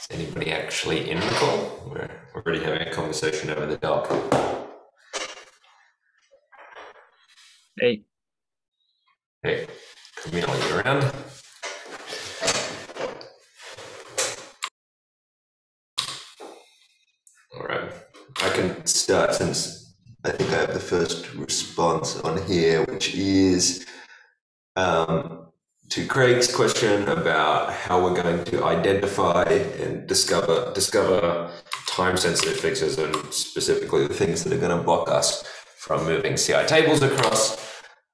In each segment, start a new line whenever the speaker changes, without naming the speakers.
Is anybody actually in the call? We're already having a conversation over the dock.
Hey.
Hey, Camille, you around? All right, I can start since I think I have the first response on here, which is to Craig's question about how we're going to identify and discover time-sensitive fixes, and specifically the things that are going to block us from moving CI tables across.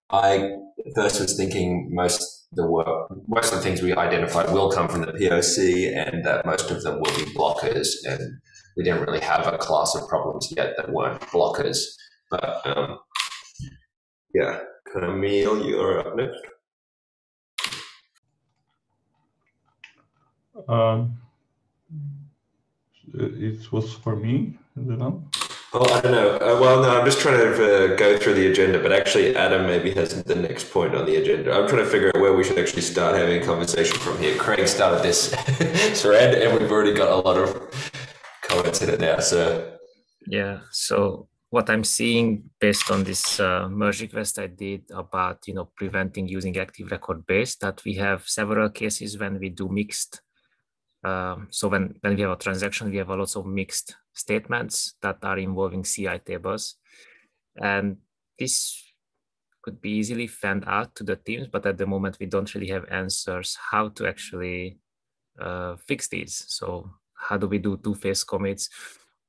I first was thinking most of the things we identified will come from the POC, and that most of them will be blockers, and we didn't really have a class of problems yet that weren't blockers. But yeah, Camille, you're up next.
It was for me, is it on?
Oh, I don't know. Well, no, I'm just trying to go through the agenda, but actually Adam maybe has the next point on the agenda. I'm trying to figure out where we should actually start having a conversation from here. Craig started this thread, and we've already got a lot of comments in it now. So
yeah, so what I'm seeing based on this merge request I did about preventing using active record base, that we have several cases when we do mixed. So when we have a transaction, we have a lot of mixed statements that are involving CI tables. And this could be easily fanned out to the teams, but at the moment, we don't really have answers how to actually fix these. So how do we do two-phase commits?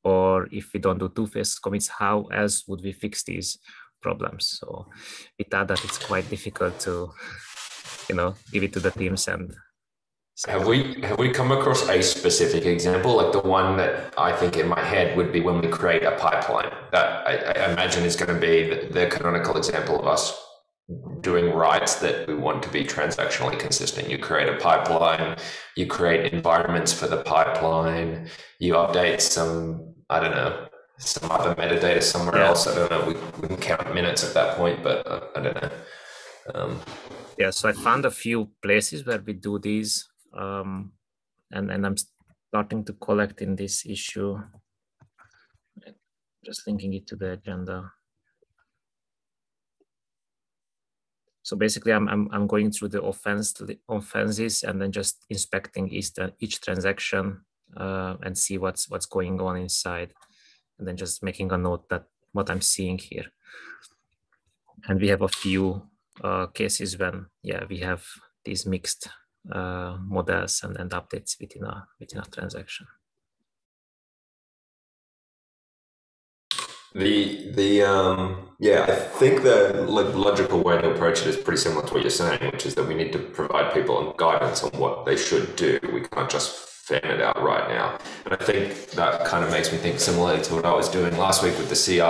Or if we don't do two-phase commits, how else would we fix these problems? So we thought that it's quite difficult to, give it to the teams. And
have we come across a specific example? Like the one that I think in my head would be when we create a pipeline. That I imagine is going to be the canonical example of us doing writes that we want to be transactionally consistent. You create a pipeline, you create environments for the pipeline, you update some, I don't know, some other metadata somewhere else. I don't know, we can count minutes at that point, but I don't know.
Yeah, so I found a few places where we do these, and I'm starting to collect in this issue. Just linking it to the agenda. So basically, I'm going through the offenses and then just inspecting each transaction and see what's going on inside, and then just making a note that what I'm seeing here. And we have a few cases when we have these mixed models and updates within a transaction.
I think the logical way to approach it is pretty similar to what you're saying, which is that we need to provide people guidance on what they should do. We can't just fan it out right now. And I think that kind of makes me think similarly to what I was doing last week with the CI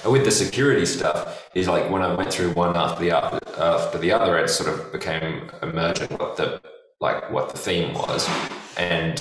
and with the security stuff. Is like when I went through one after the other, it sort of became emergent what the theme was, and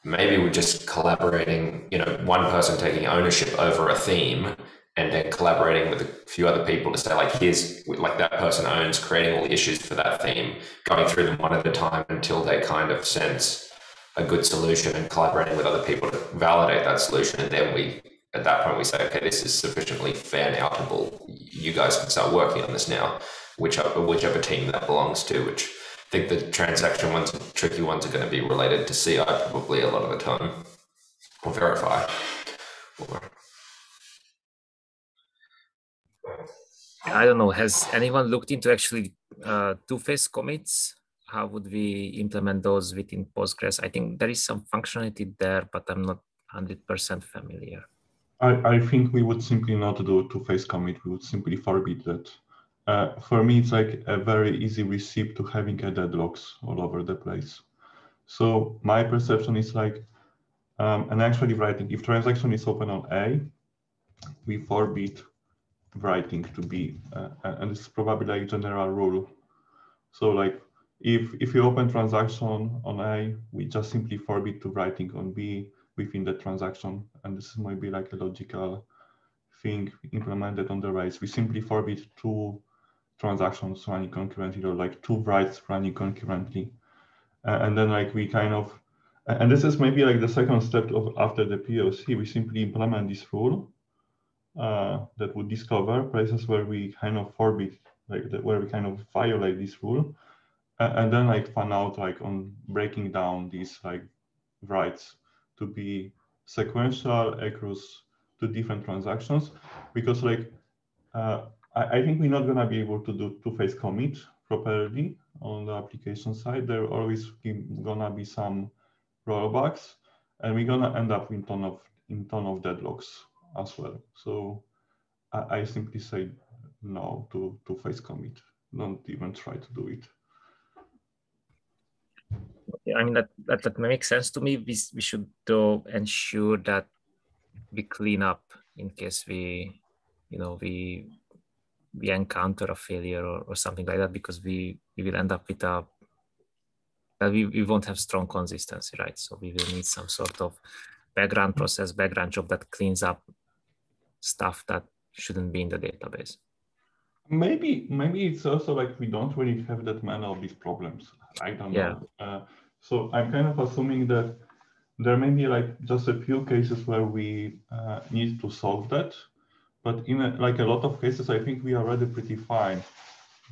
maybe we're just collaborating, one person taking ownership over a theme and then collaborating with a few other people to say, like, here's, like, that person owns creating all the issues for that theme, going through them one at a time until they kind of sense a good solution, and collaborating with other people to validate that solution. And then at that point we say, okay, this is sufficiently fan-outable. You guys can start working on this now, whichever team that belongs to, which I think the transaction ones, tricky ones, are going to be related to CI probably a lot of the time, or verify.
I don't know, has anyone looked into actually two-phase commits? How would we implement those within Postgres? I think there is some functionality there, but I'm not 100% familiar.
I think we would simply not do two-phase commit. We would simply forbid that. For me, it's like a very easy recipe to having a deadlocks all over the place. So my perception is like, and actually writing, if transaction is open on A, we forbid writing to B, and it's probably like general rule. So like, if you open transaction on A, we just simply forbid to writing on B within the transaction, and this might be like a logical thing implemented on the rails. We simply forbid two transactions running concurrently, or like two writes running concurrently, and then like we kind of And this is maybe like the second step of after the POC. We simply implement this rule that would discover places where we kind of forbid, like where we kind of violate this rule, and then like fan out like on breaking down these like writes to be sequential across two different transactions, because like I think we're not gonna be able to do two-phase commit properly on the application side. There are always gonna be some rollbacks, and we're gonna end up in ton of deadlocks as well. So I simply say no to two-phase commit. Don't even try to do it.
Yeah, I mean that makes sense to me. We should though ensure that we clean up in case we encounter a failure or something like that, because we will end up with we won't have strong consistency, right? So we will need some sort of background process, background job that cleans up stuff that shouldn't be in the database.
Maybe it's also like we don't really have that many of these problems. I don't know. So I'm kind of assuming that there may be like just a few cases where we need to solve that, but in like a lot of cases, I think we are already pretty fine.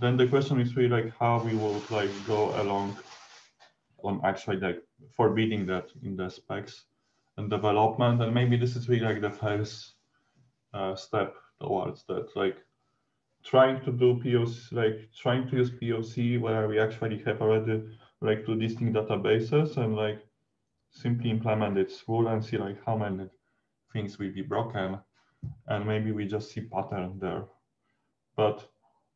Then the question is really like how we would like go along on actually like forbidding that in the specs and development, and maybe this is really like the first step towards that, like trying to do POC, like trying to use POC where we actually have already like two distinct databases and like simply implement its rule and see like how many things will be broken, and maybe we just see pattern there. But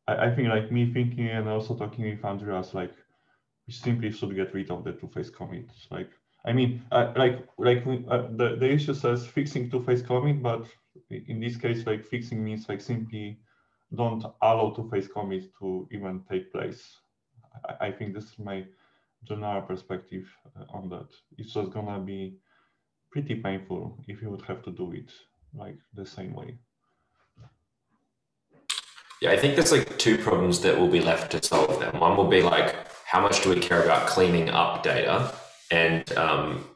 I think like me thinking and also talking with Andreas, like we simply should get rid of the two-phase commits. Like I mean, the issue says fixing two-phase commit, but in this case, like fixing means like simply don't allow two-phase commits to even take place. I think this is my general perspective on that. It's just gonna be pretty painful if you would have to do it like the same way.
Yeah, I think there's like two problems that will be left to solve then. One will be like, how much do we care about cleaning up data? And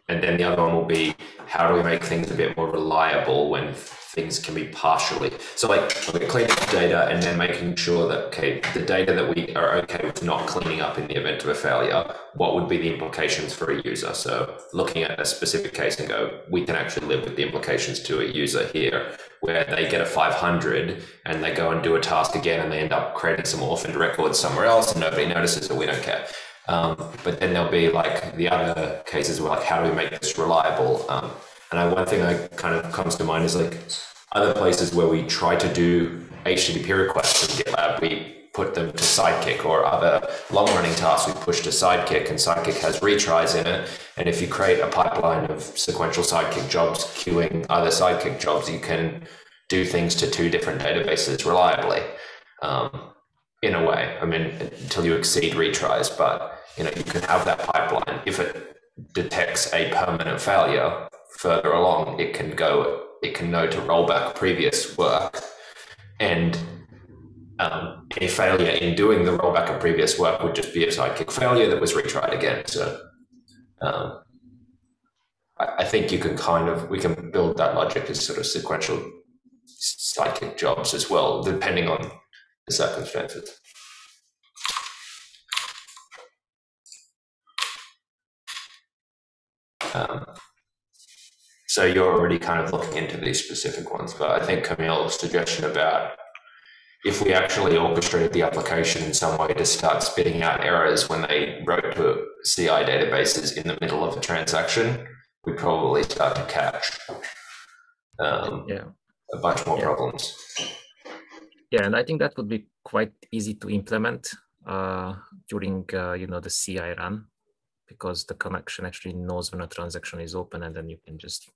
then the other one will be, how do we make things a bit more reliable when things can be partially. So like cleaning up data and then making sure that, okay, the data that we are okay with not cleaning up in the event of a failure, what would be the implications for a user? So looking at a specific case and go, we can actually live with the implications to a user here, where they get a 500 and they go and do a task again and they end up creating some orphaned records somewhere else and nobody notices, or we don't care. But then there'll be like the other cases where like, how do we make this reliable? And one thing that kind of comes to mind is like other places where we try to do HTTP requests in GitLab, we put them to Sidekick, or other long-running tasks we push to Sidekick, and Sidekick has retries in it. And if you create a pipeline of sequential Sidekick jobs queuing other Sidekick jobs, you can do things to two different databases reliably. In a way, I mean, until you exceed retries, but you can have that pipeline. If it detects a permanent failure further along, it can know to roll back previous work, and any failure in doing the rollback of previous work would just be a Sidekick failure that was retried again. So I think we can build that logic as sort of sequential Sidekick jobs as well, depending on the circumstances. So you're already kind of looking into these specific ones, but I think Camille's suggestion about if we actually orchestrated the application in some way to start spitting out errors when they wrote to CI databases in the middle of a transaction, we'd probably start to catch a bunch more problems.
Yeah, and I think that would be quite easy to implement during the CI run, because the connection actually knows when a transaction is open, and then you can just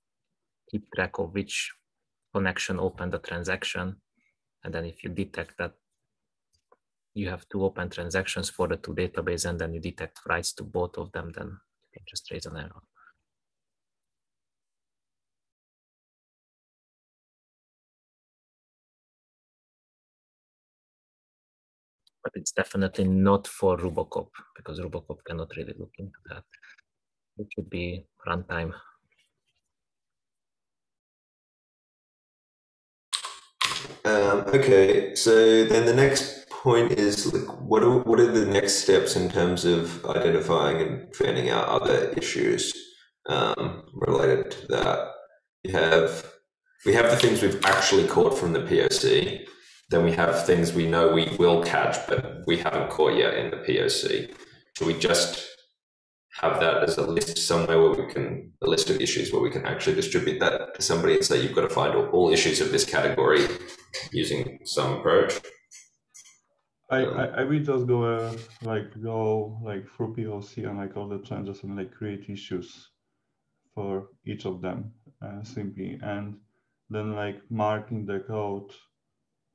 keep track of which connection opened the transaction. And then if you detect that you have two open transactions for the two databases, and then you detect writes to both of them, then you can just raise an error. But it's definitely not for Rubocop, because Rubocop cannot really look into that. It should be runtime.
Okay, so then the next point is like, what are the next steps in terms of identifying and finding out other issues related to that? We have the things we've actually caught from the POC. Then we have things we know we will catch, but we haven't caught yet in the POC. Should we just have that as a list somewhere where we can, a list of issues where we can actually distribute that to somebody and say, you've got to find all issues of this category using some approach?
I will just go through POC and like all the changes and like create issues for each of them simply, and then like mark in the code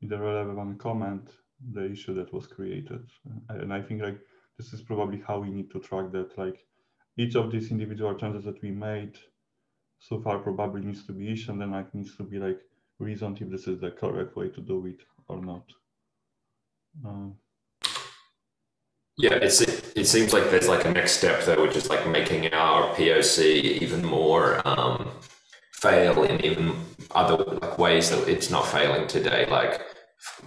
in the relevant comment the issue that was created. And I think like this is probably how we need to track that, like each of these individual changes that we made so far probably needs to be issued, and then like needs to be like reasoned if this is the correct way to do it or not.
Yeah, it seems like there's like a next step though, which is like making our POC even more fail in even other like ways that it's not failing today. Like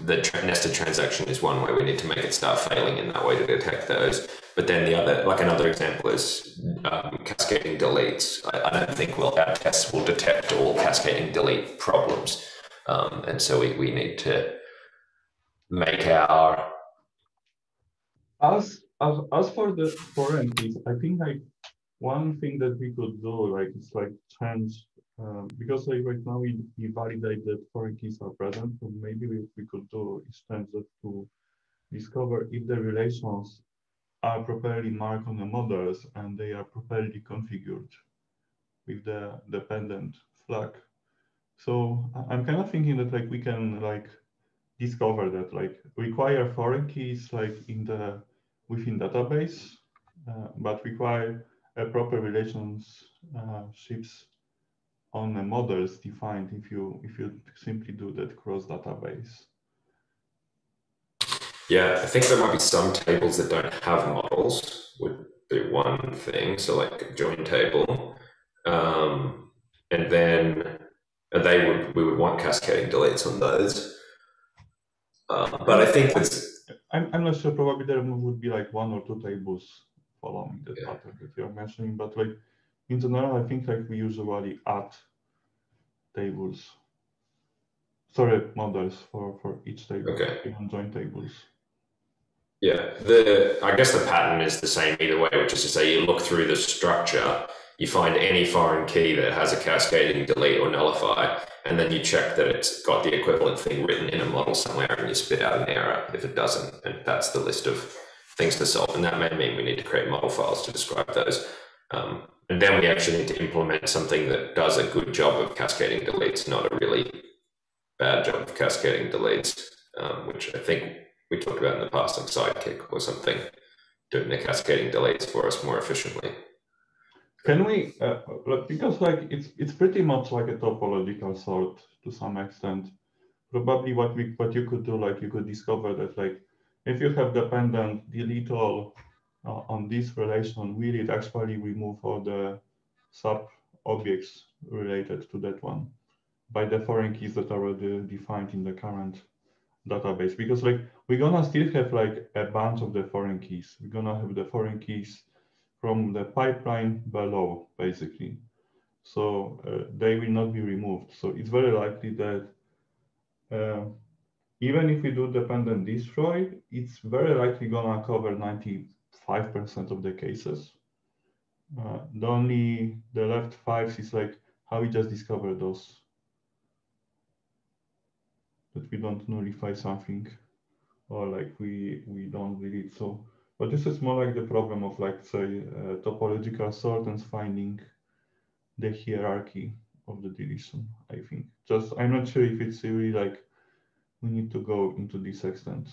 the nested transaction is one way. We need to make it start failing in that way to detect those. But then the other, like another example is cascading deletes. I don't think our tests will detect all cascading delete problems. And so we need to make our...
As for the foreign keys, I think like one thing that we could do like is like change because like right now we validate that foreign keys are present. So maybe we could do is change that to discover if the relations are properly marked on the models and they are properly configured with the dependent flag. So I'm kind of thinking that like we can like discover that like require foreign keys like within database, but require a proper relationships on the models defined if you simply do that cross database.
Yeah, I think there might be some tables that don't have models would be one thing. So like a join table, and then we would want cascading deletes on those. But I think
I'm not sure. Probably there would be like one or two tables following the pattern that you're mentioning. But like in general, I think like we usually add tables. Sorry, models for each table.
Okay.
Even join tables.
Yeah, I guess the pattern is the same either way, which is to say you look through the structure, you find any foreign key that has a cascading delete or nullify, and then you check that it's got the equivalent thing written in a model somewhere, and you spit out an error if it doesn't. And that's the list of things to solve. And that may mean we need to create model files to describe those. And then we actually need to implement something that does a good job of cascading deletes, not a really bad job of cascading deletes, which I think we talked about in the past, like Sidekick or something, doing the cascading deletes for us more efficiently.
Can we, because like it's pretty much like a topological sort to some extent. Probably what you could do, like you could discover that like if you have dependent delete all on this relation, will it actually remove all the sub objects related to that one by the foreign keys that are already defined in the current database? Because like we're gonna still have like a bunch of the foreign keys. We're gonna have the foreign keys from the pipeline below, basically. So they will not be removed. So it's very likely that even if we do dependent destroy, it's very likely gonna cover 95% of the cases. The left 5 is like how we just discover those, that we don't nullify something or like we don't delete. So, but this is more like the problem of like say topological sort and finding the hierarchy of the deletion. I think just I'm not sure if it's really like we need to go into this extent.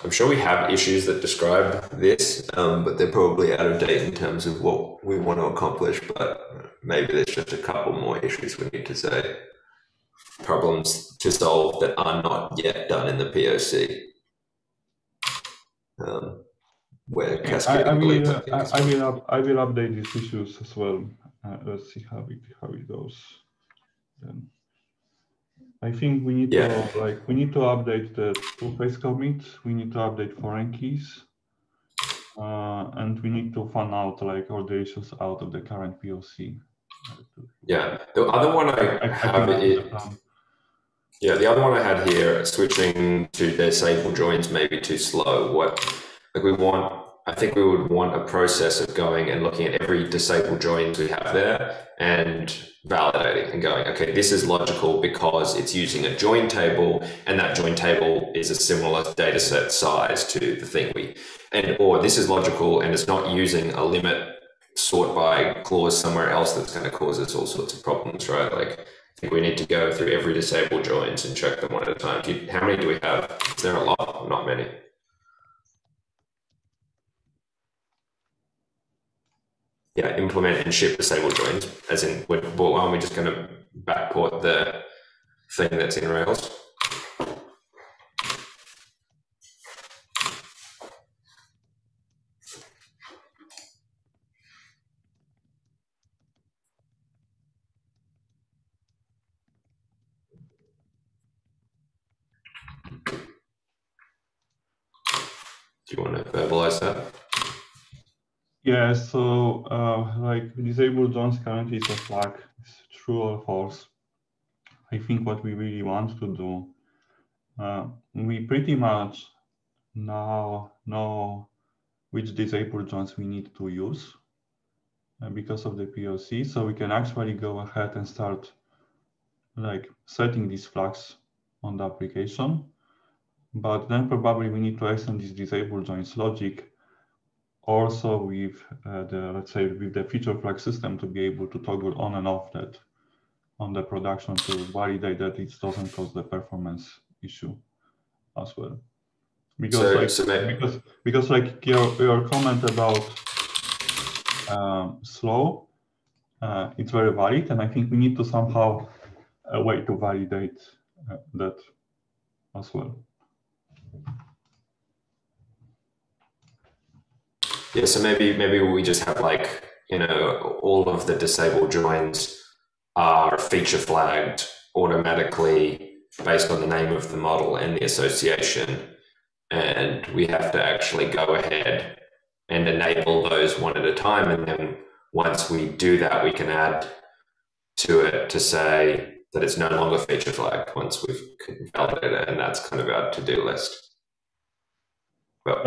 I'm sure we have issues that describe this, but they're probably out of date in terms of what we want to accomplish. But maybe there's just a couple more issues we need to say. Problems to solve that are not yet done in the POC. where
I
cascading
will
bleeds, I think.
I will update these issues as well. Let's see how it goes. Then I think we need to update the two-phase commit. We need to update foreign keys, and we need to fan out like all the issues out of the current POC.
Yeah, the other one I have the other one I had here, switching to disable joins may be too slow. I think we would want a process of going and looking at every disabled join we have there and validating and going, okay, this is logical because it's using a join table, and that join table is a similar data set size to the thing or this is logical and it's not using a limit sort by clause somewhere else that's going to cause us all sorts of problems, right? Like, I think we need to go through every disabled joins and check them one at a time. How many do we have? Is there a lot? Not many. Yeah, implement and ship disable joins, as in, aren't we just going to backport the thing that's in Rails? Do you want to verbalize that?
Yeah, so like disabled joins currently is a flag. It's true or false. I think what we really want to do, we pretty much now know which disabled joins we need to use because of the POC. So we can actually go ahead and start like setting these flags on the application. But then probably we need to extend this disabled joins logic also with let's say with the feature flag system to be able to toggle on and off that on the production to validate that it doesn't cause the performance issue as well. Because because like your comment about slow, it's very valid, and I think we need to somehow a way to validate that as well.
Yeah, so maybe we just have like, all of the disabled joins are feature flagged automatically based on the name of the model and the association. And we have to actually go ahead and enable those one at a time. And then once we do that, we can add to it to say that it's no longer feature flagged once we've validated it. And that's kind of our to-do list. But,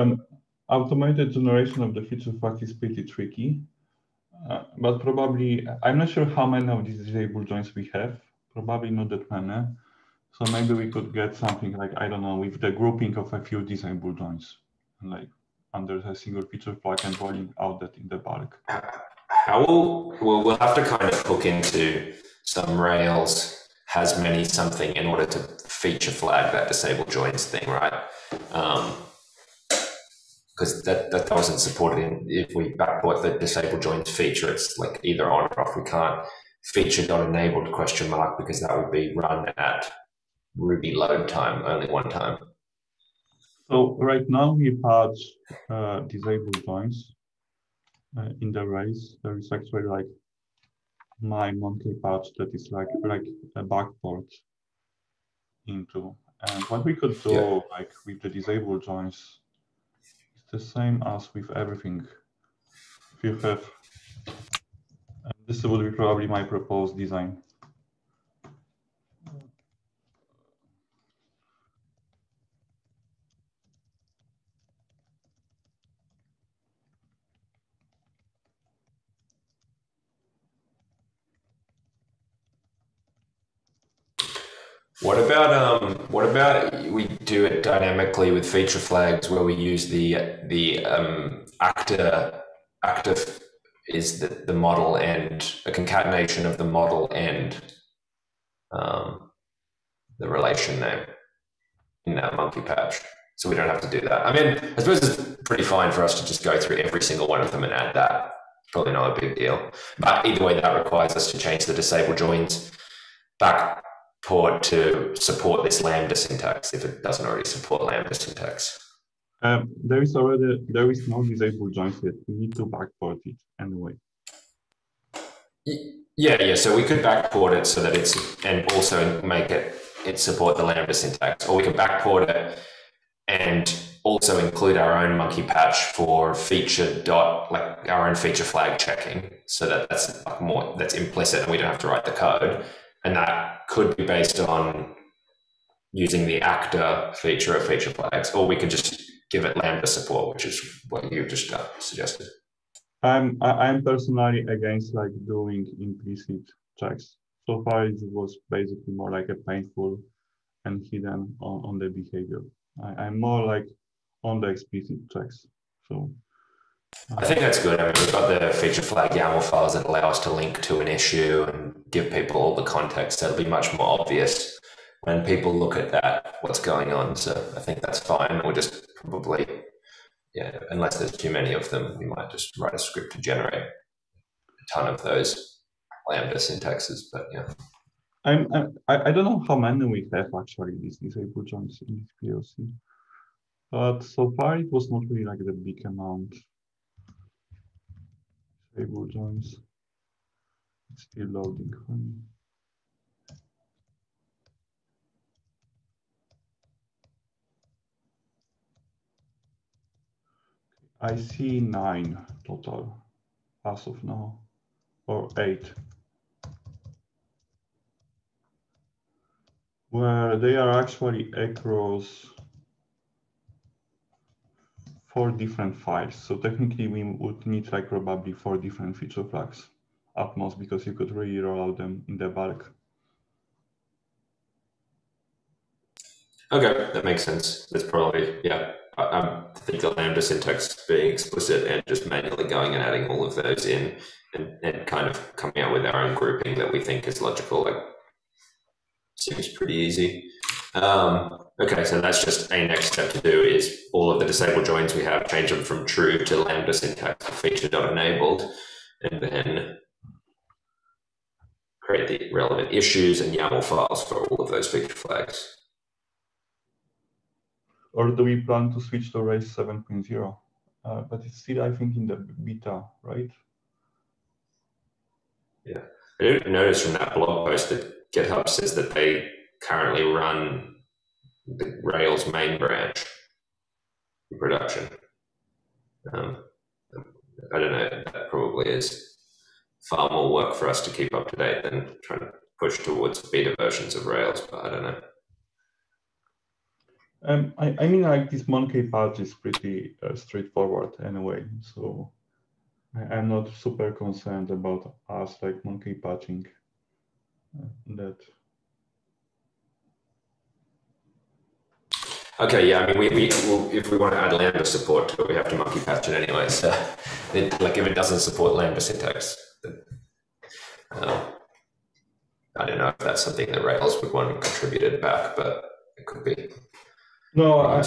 automated generation of the feature flag is pretty tricky. But probably, I'm not sure how many of these disabled joins we have, probably not that many. So maybe we could get something like, I don't know, with the grouping of a few disabled joins, like under a single feature flag and rolling out that in the bulk.
We'll have to kind of hook into some Rails has many something in order to feature flag that disabled joins thing, right? Because that wasn't supported if we backport the disabled joins feature, it's like either on or off. We can't feature.enabled ? Because that would be run at Ruby load time, only one time.
So right now we patch disabled joins in the Rails. There is actually like my monthly patch that is like a backport into. And what we could do like with the disabled joins is the same as with everything. If you have, this would be probably my proposed design.
What about we do it dynamically with feature flags where we use the active is the model end, a concatenation of the model and the relation name in that monkey patch. So we don't have to do that. I mean, I suppose it's pretty fine for us to just go through every single one of them and add that. Probably not a big deal. But either way, that requires us to change the disable joins backport to support this Lambda syntax if it doesn't already support Lambda syntax.
There is no disabled joins yet. We need to backport it anyway.
Yeah. So we could backport it so that and also make it support the Lambda syntax, or we could backport it and also include our own monkey patch for like our own feature flag checking, so that that's implicit and we don't have to write the code. And that could be based on using the actor feature of feature flags, or we could just give it Lambda support, which is what you just suggested.
I'm personally against like doing implicit checks. So far, it was basically more like a painful and hidden on the behavior. I'm more like on the explicit checks. So
I think that's good. I mean, we've got the feature flag YAML files that allow us to link to an issue and give people all the context. That'll be much more obvious when people look at that, what's going on. So I think that's fine. We'll just probably, unless there's too many of them, we might just write a script to generate a ton of those Lambda syntaxes. But yeah.
I don't know how many we have actually these disabled joins in this POC, but so far it was not really like the big amount. Disabled joins. It's still loading for me. I see 9 total as of now, or 8, where they are actually across 4 different files. So technically we would need like probably 4 different feature flags at most, because you could really roll out them in the bulk.
Okay, that makes sense. That's probably, I think the Lambda syntax being explicit and just manually going and adding all of those in and kind of coming out with our own grouping that we think is logical, like, seems pretty easy. Okay, so that's just a next step to do is all of the disabled joins we have, change them from true to Lambda syntax feature.enabled, and then create the relevant issues and YAML files for all of those feature flags.
Or do we plan to switch to Rails 7.0? But it's still, I think, in the beta, right?
Yeah, I didn't notice from that blog post that GitHub says that they currently run the Rails main branch in production. I don't know, that probably is far more work for us to keep up to date than trying to push towards beta versions of Rails, but I don't know.
I mean, like this monkey patch is pretty straightforward anyway, so I'm not super concerned about us like monkey patching that.
Okay, yeah, I mean, if we want to add Lambda support to it, we have to monkey patch it anyway. So, like, if it doesn't support Lambda syntax, then, I don't know if that's something that Rails would want to contribute it back, but it could be.
No, I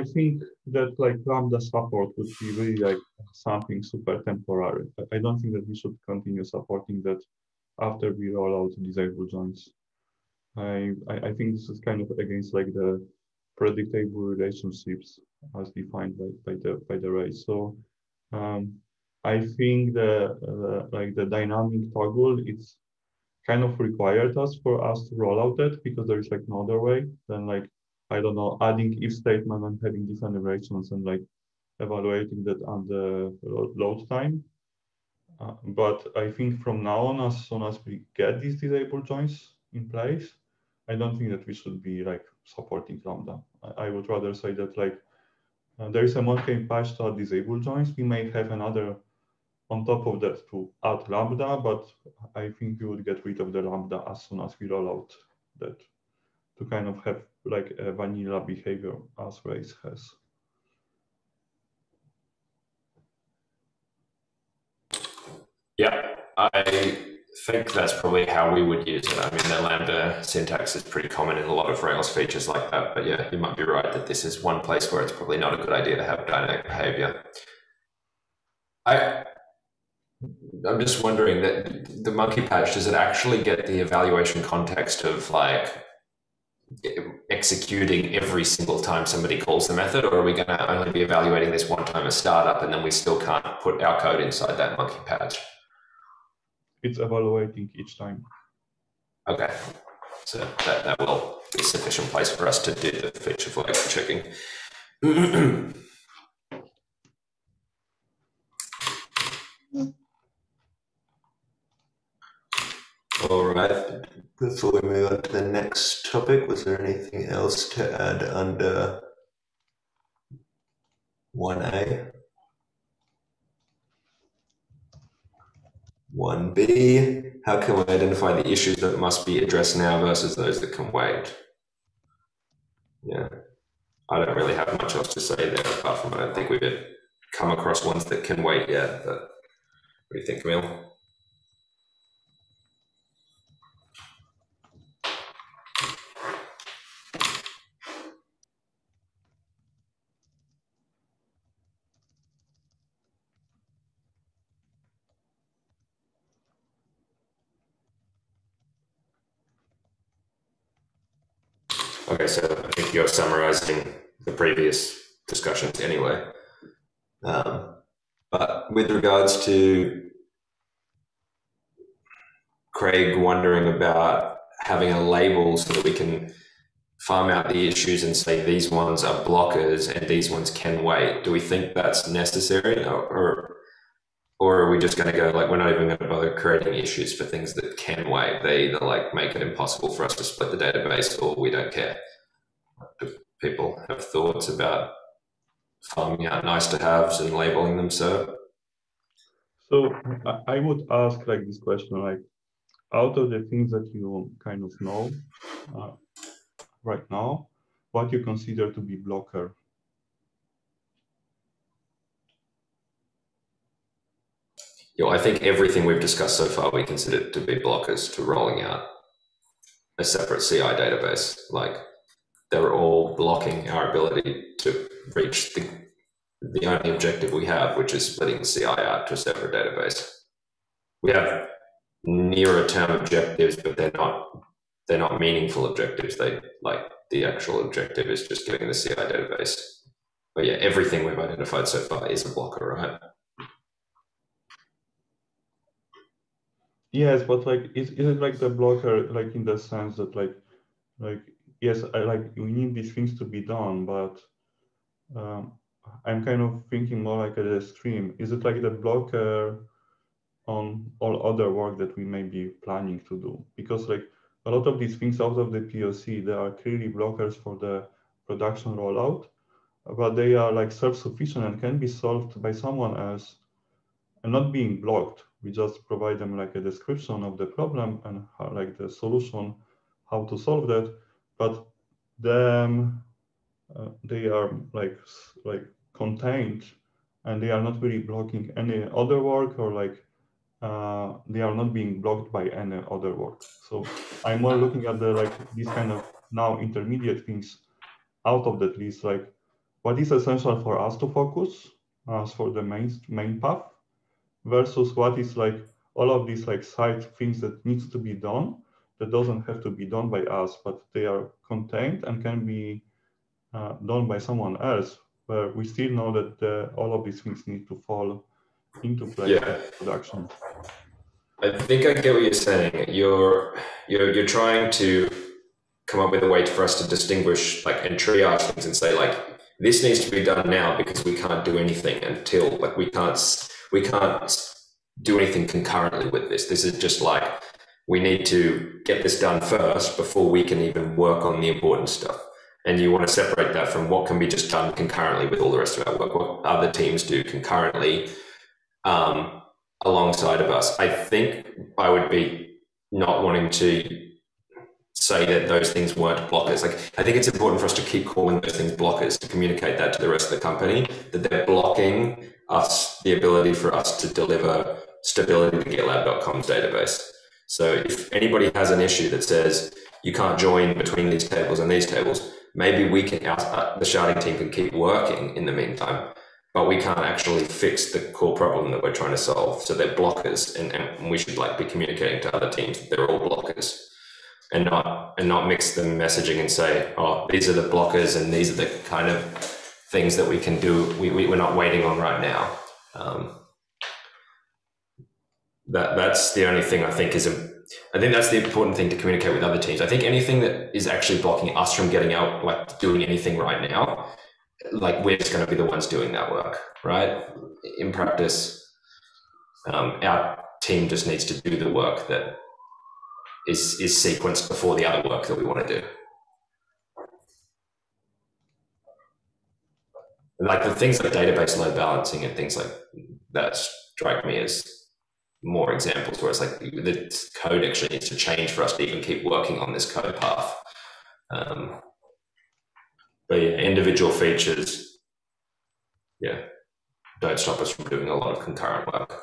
think that like Lambda support would be really like something super temporary. I don't think that we should continue supporting that after we roll out disabled joins. I think this is kind of against like the predictable relationships as defined by the Rails. So I think the dynamic toggle, it's kind of required for us to roll out that, because there is like no other way than like, I don't know, adding if statement and having different relations and like evaluating that on the load time. But I think from now on, as soon as we get these disabled joins in place, I don't think that we should be like supporting Lambda. I would rather say that like there is a monkey patch to add disabled joins. We may have another on top of that to add Lambda, but I think we would get rid of the Lambda as soon as we roll out that, to kind of have like a vanilla behavior as Rails has.
Yeah, I think that's probably how we would use it. I mean, the Lambda syntax is pretty common in a lot of Rails features like that, but yeah, you might be right that this is one place where it's probably not a good idea to have dynamic behavior. I'm just wondering that the monkey patch, does it actually get the evaluation context of like executing every single time somebody calls the method, or are we going to only be evaluating this one time as startup and then we still can't put our code inside that monkey patch?
It's evaluating each time.
Okay, so that will be a sufficient place for us to do the feature flag checking. All right, before we move on to the next topic, was there anything else to add under 1A? 1B, how can we identify the issues that must be addressed now versus those that can wait? Yeah, I don't really have much else to say there, apart from I don't think we've come across ones that can wait yet, but what do you think, Camille? Okay, so I think you're summarizing the previous discussions anyway. But with regards to Craig wondering about having a label so that we can farm out the issues and say these ones are blockers and these ones can wait, do we think that's necessary, or are we just going to go like we're not even going to bother creating issues for things that can wait? They either like make it impossible for us to split the database, or we don't care. Do people have thoughts about farming out nice to haves and labeling them so?
So I would ask like this question, like out of the things that you kind of know right now, what you consider to be blocker?
You know, I think everything we've discussed so far we consider to be blockers to rolling out a separate CI database. Like they're all blocking our ability to reach the only objective we have, which is splitting the CI out to a separate database. We have nearer term objectives, but they're not meaningful objectives. They like the actual objective is just getting the CI database. But yeah, everything we've identified so far is a blocker, right?
Yes, but like is it like the blocker like in the sense that like yes, we need these things to be done, but I'm kind of thinking more like at a stream. Is it like the blocker on all other work that we may be planning to do? Because like a lot of these things out of the POC, there are clearly blockers for the production rollout, but they are like self-sufficient and can be solved by someone else and not being blocked. We just provide them like a description of the problem and how, like the solution, how to solve that, but then they are like contained and they are not really blocking any other work, or like they are not being blocked by any other work. So I'm more looking at the like these kind of now intermediate things out of that list, like what is essential for us to focus as for the main path versus what is like all of these like side things that needs to be done that doesn't have to be done by us, but they are contained and can be done by someone else, where we still know that all of these things need to fall into place in production.
I think I get what you're saying. You're trying to come up with a way for us to distinguish like and triage things and say like this needs to be done now because we can't do anything until like we can't do anything concurrently with this. This is just like we need to get this done first before we can even work on the important stuff. And you want to separate that from what can be just done concurrently with all the rest of our work, what other teams do concurrently alongside of us. I think I would be not wanting to say that those things weren't blockers. Like, I think it's important for us to keep calling those things blockers, to communicate that to the rest of the company, that they're blocking us the ability for us to deliver stability to GitLab.com's database. So if anybody has an issue that says you can't join between these tables and these tables, maybe we can, the Sharding team can keep working in the meantime, but we can't actually fix the core problem that we're trying to solve. So they're blockers, and we should like be communicating to other teams that they're all blockers. and not mix the messaging and say, oh, these are the blockers and these are the kind of things that we can do. We're not waiting on right now. That's the only thing I think I think that's the important thing to communicate with other teams. I think anything that is actually blocking us from getting out, like doing anything right now, like we're just going to be the ones doing that work, right? In practice, our team just needs to do the work that is sequenced before the other work that we want to do. Like the things like database load balancing and things like that strike me as more examples where it's like the code actually needs to change for us to even keep working on this code path. But yeah, individual features, yeah, don't stop us from doing a lot of concurrent work.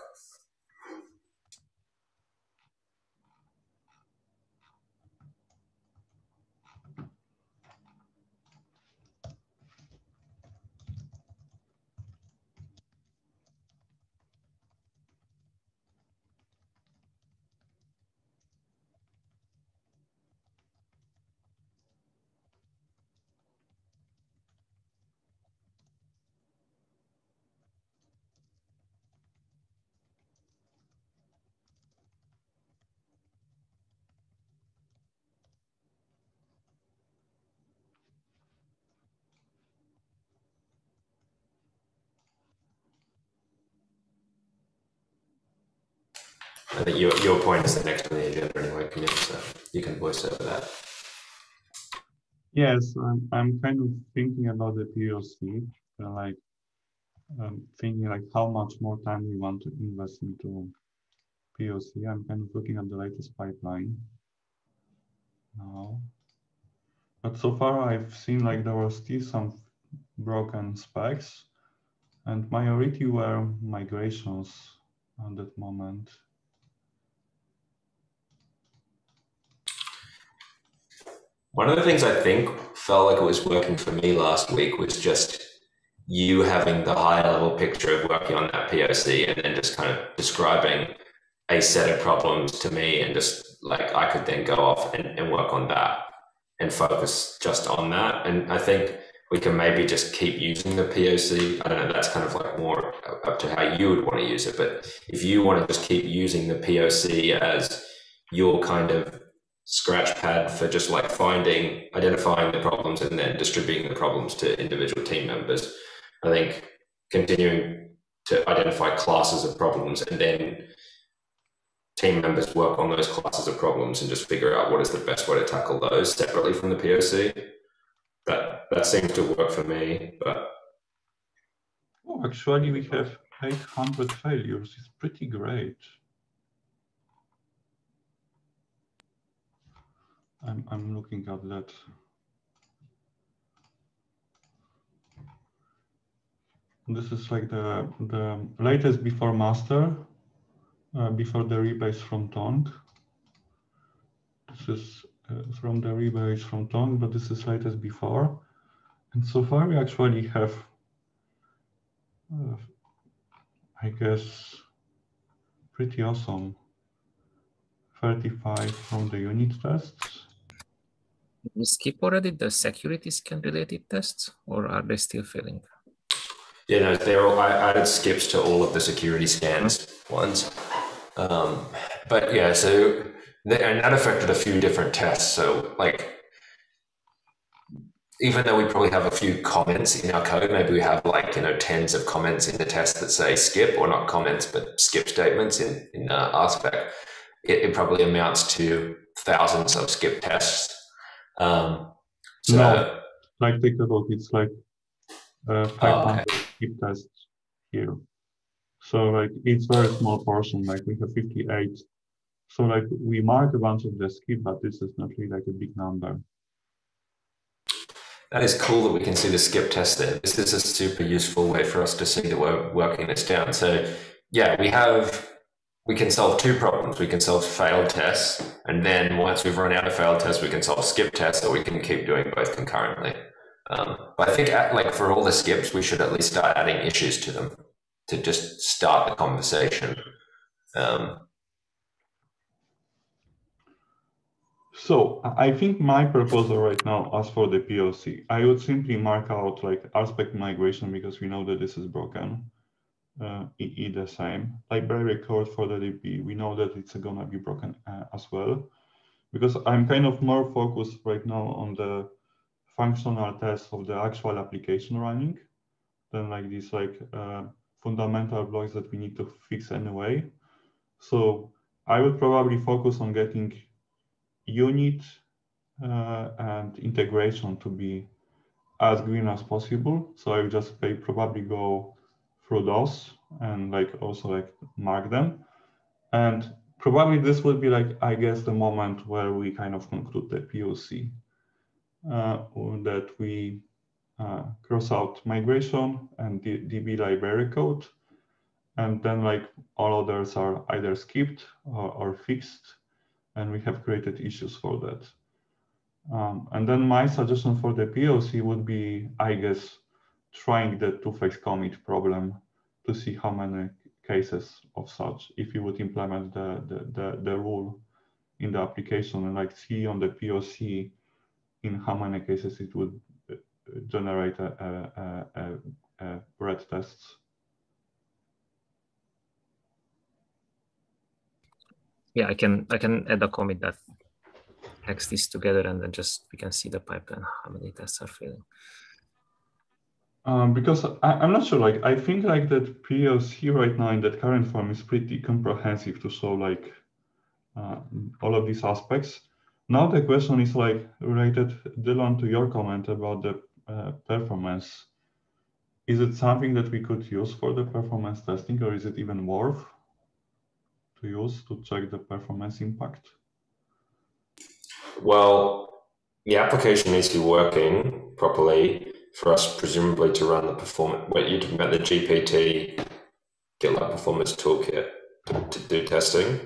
I think your point is the next on the agenda anyway, Camille, so you can voice over that.
Yes, I'm kind of thinking about the POC, like thinking like how much more time we want to invest into POC. I'm kind of looking at the latest pipeline now. But so far I've seen like there were still some broken specs, and majority were migrations at that moment.
One of the things I think felt like it was working for me last week was just you having the higher level picture of working on that POC and then just kind of describing a set of problems to me, and just like I could then go off and work on that and focus just on that. And I think we can maybe just keep using the POC. I don't know, that's kind of like more up to how you would want to use it. But if you want to just keep using the POC as your kind of scratch pad for just like identifying the problems and then distributing the problems to individual team members, I think continuing to identify classes of problems and then team members work on those classes of problems and just figure out what is the best way to tackle those separately from the POC. That seems to work for me. But
oh, actually we have 800 failures. It's pretty great. I'm looking at that. This is like the latest before master, before the rebase from Tongue. This is from the rebase from Tongue, but this is latest before. And so far we actually have, I guess, pretty awesome. 35 from the unit tests.
Did we skip already the security scan related tests, or are they still failing?
yeah, no, I added skips to all of the security scans ones. But yeah, so and that affected a few different tests. So like, even though we probably have a few comments in our code, maybe we have like, tens of comments in the test that say skip, or not comments, but skip statements in RSpec. It probably amounts to thousands of skip tests.
No, like take a look, it's like 500 skip tests here. So like it's very small portion, like we have 58. So like we mark a bunch of the skip, but this is not really like a big number.
That is cool that we can see the skip test there. This is a super useful way for us to see that we're working this down. So yeah, we can solve two problems. We can solve failed tests, and then once we've run out of failed tests, we can solve skip tests, or we can keep doing both concurrently. But I think like for all the skips, we should at least start adding issues to them to just start the conversation.
So I think my proposal right now, as for the POC, I would simply mark out like aspect migration because we know that this is broken. The same library code for the DB, we know that it's gonna be broken as well. Because I'm kind of more focused right now on the functional tests of the actual application running than like these like fundamental blocks that we need to fix anyway. So I would probably focus on getting unit and integration to be as green as possible. So I would just probably go through those and like also like mark them. And probably this would be like, I guess, the moment where we kind of conclude the POC, that we cross out migration and DB library code. And then like all others are either skipped or fixed. And we have created issues for that. And then my suggestion for the POC would be, I guess, trying the two-phase commit problem to see how many cases of such, if you would implement the rule in the application and like see on the POC in how many cases it would generate a red tests.
Yeah, I can add a commit that hacks this together, and then just we can see the pipeline, how many tests are failing.
Because I'm not sure, like, I think like that POC right now in that current form is pretty comprehensive to show like all of these aspects. Now the question is like related, Dylan, to your comment about the performance. Is it something that we could use for the performance testing, or is it even worth to use to check the performance impact?
Well, the application needs to be working properly for us, presumably, to run the performance. What you're talking about, the GPT GitLab performance toolkit to do testing,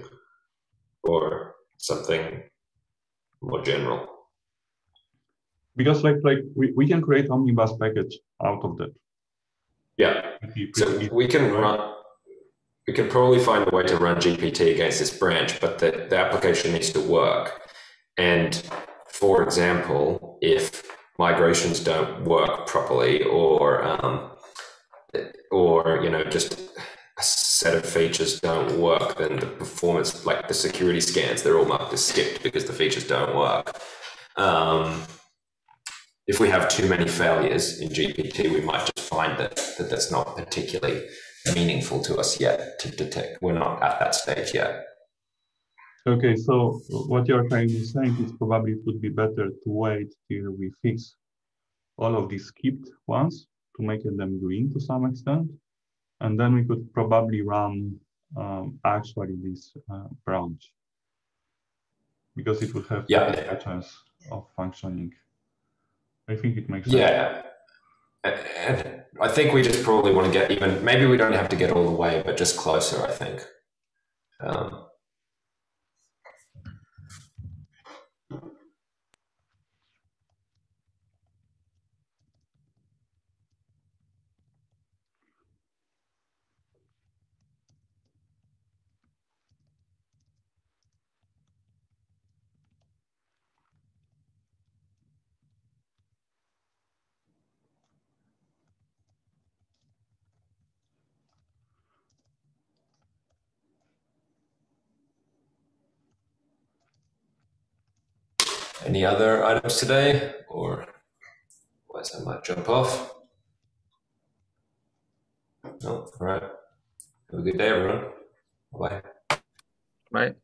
or something more general?
Because like we can create omnibus package out of that.
Yeah.
Pretty
So
easy,
we can
right?
run. We can probably find a way to run GPT against this branch, but the application needs to work. And for example, if migrations don't work properly, or just a set of features don't work, then the performance, like the security scans, they're all marked as skipped because the features don't work. If we have too many failures in GPT, we might just find that that's not particularly meaningful to us yet to detect. We're not at that stage yet.
Okay, so what you're kind of saying is probably it would be better to wait till we fix all of these skipped ones to make them green to some extent. And then we could probably run actually this branch because it would have a chance of functioning. I think it makes sense.
Yeah. And I think we just probably want to get even, maybe we don't have to get all the way, but just closer, I think. Any other items today, or otherwise I might jump off? No? All right. Have a good day, everyone. Bye.
Right.